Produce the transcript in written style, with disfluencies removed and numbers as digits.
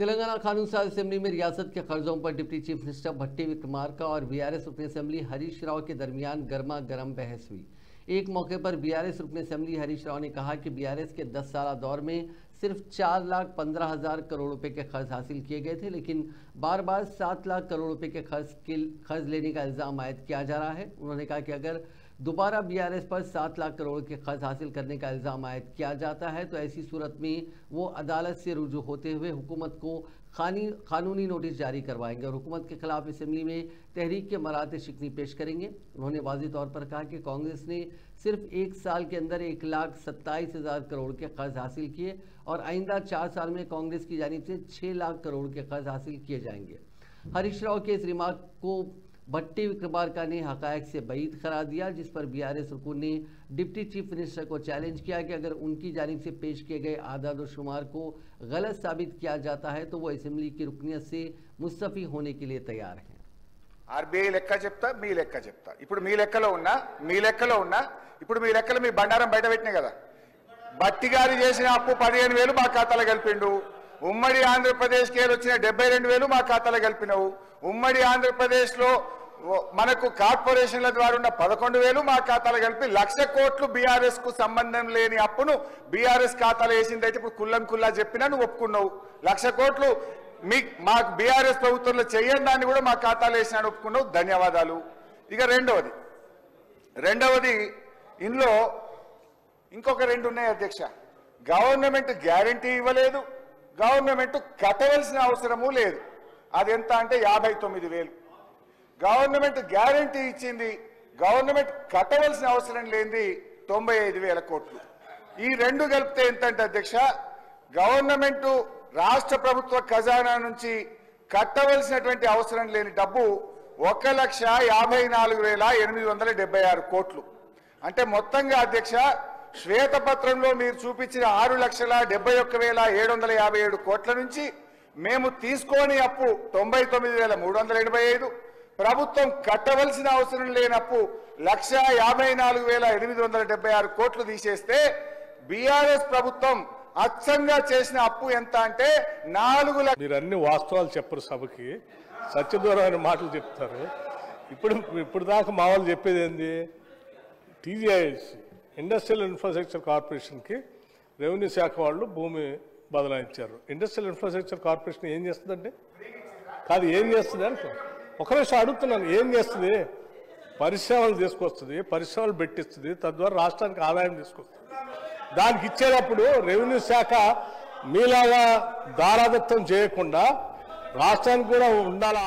तेलंगाना कानून साज असेंबली में रियासत के कर्जों पर डिप्टी चीफ मिनिस्टर भट्टी विक्रमार्का और बीआरएस रुकन असेंबली हरीश राव के दरमियान गर्मा गर्म बहस हुई। एक मौके पर बीआरएस रुकन असेंबली हरीश राव ने कहा कि बीआरएस के 10 साल दौर में सिर्फ 4,15,000 करोड़ रुपए के कर्ज हासिल किए गए थे, लेकिन बार बार 7 लाख करोड़ रुपए के कर्ज लेने का इल्ज़ाम आयद किया जा रहा है। उन्होंने कहा कि अगर दोबारा बीआरएस पर 7 लाख करोड़ के कर्ज हासिल करने का इल्ज़ाम आयद किया जाता है तो ऐसी सूरत में वो अदालत से रुजू होते हुए हुकूमत को कानूनी नोटिस जारी करवाएंगे और हुकूमत के खिलाफ असेंबली में तहरीक के मराते शिकनी पेश करेंगे। उन्होंने वाज़ेह तौर पर कहा कि कांग्रेस ने सिर्फ 1 साल के अंदर 1,27,000 करोड़ के कर्ज हासिल किए और आइंदा 4 साल में कांग्रेस की जानिब से 6 लाख करोड़ के कर्ज हासिल किए जाएंगे। हरीश राव के इस रिमार्क को भट्टी विक्रमार्का ने हकायक से बईद करार दिया, जिस पर बीआरएस रुकन ने डिप्टी चीफ मिनिस्टर को चैलेंज किया कि अगर उनकी जानिब से पेश किए गए आदाद और शुमार को गलत साबित किया जाता है तो वो असेंबली की रुकनियत से मुस्तफी होने के लिए तैयार हैं। आरबीఐ లెక్క చెప్తా మీ లెక్క చెప్తా ఇప్పుడు మీ లెక్కలో ఉన్నా ఇప్పుడు మీ లెక్కలు మీ బండారం బయట పెట్టినే కదా బట్టి గారి చేసిన అప్పు 15,000 మా ఖాతాలో కలిపిండు ఉమ్మడి ఆంధ్రప్రదేశ్ కి వచ్చిన 72,000 మా ఖాతాలో కలిపినవు ఉమ్మడి ఆంధ్రప్రదేశ్ లో మనకు కార్పొరేషన్ల ద్వారా ఉన్న 11,000 మా ఖాతాలో కలిపి 1,00,000 కోట్లు బీఆర్ఎస్ కు సంబంధం లేని అప్పును బీఆర్ఎస్ ఖాతాలో వేసింది అయితే ఇప్పుడు కుల్లా చెప్పినా నువ్వు ఒప్పుకున్నావు 1,00,000 కోట్లు మాకు బీఆర్ఎస్ ప్రభుత్వంలో చేయని దాన్ని కూడా మా ఖాతాలో వేసినాను ఒప్పుకున్నావు ధన్యవాదాలు। ఇక రెండవది ఇందులో ఇంకొక 2 ఉన్నాయి అధ్యక్ష। గవర్నమెంట్ గ్యారంటీ ఇవ్వలేదు, గవర్నమెంట్ కట్టవలసిన అవసరము లేదు। అది ఎంత అంటే 59,000। గవర్నమెంట్ గ్యారంటీ ఇచ్చింది, గవర్నమెంట్ కట్టవలసిన అవసరం లేనిది 95,000 కోట్లు। ఈ రెండు కలిపితే ఎంత అంటే అధ్యక్ష గవర్నమెంట్ రాష్ట్ర ప్రభుత్వ ఖజానా నుంచి కట్టవలసినటువంటి అవసరం లేని డబ్బు 1,54,876 కోట్లు। అంటే మొత్తంగా అధ్యక్ష శ్వేతపత్రంలో మీరు చూపించిన 6,71,757 కోట్ల నుంచి మేము తీసుకోని అప్పు 99,385, ప్రభుత్వం కట్టవలసిన అవసరం లేనప్పు 1,54,876 కోట్లు తీసేస్తే బీఆర్ఎస్ ప్రభుత్వం అచ్చంగా చేసిన అప్పు ఎంత అంటే 4 లక్షలు। మీరు అన్ని వాస్తవాలు చెప్పరు, సభకి సత్యదూరమైన మాటలు చెప్తారు। ఇప్పుడు దాకా మా వాళ్ళు చెప్పేది ఏంది, టీజీఐఎస్ ఇండస్ట్రియల్ ఇన్ఫ్రాస్ట్రక్చర్ కార్పొరేషన్కి రెవెన్యూ శాఖ వాళ్ళు భూమి బదలాయించారు। ఇండస్ట్రియల్ ఇన్ఫ్రాస్ట్రక్చర్ కార్పొరేషన్ ఏం చేస్తుందంటే కాదు ఏం చేస్తుంది అంటే ఒక నిమిషం అడుగుతున్నాను, ఏం చేస్తుంది? పరిశ్రమలు తీసుకొస్తుంది, పరిశ్రమలు పెట్టిస్తుంది, తద్వారా రాష్ట్రానికి ఆదాయం తీసుకొస్తుంది। దానికి ఇచ్చేటప్పుడు రెవెన్యూ శాఖ మీలాగా దారాదత్తం చేయకుండా రాష్ట్రానికి కూడా ఉండాలి।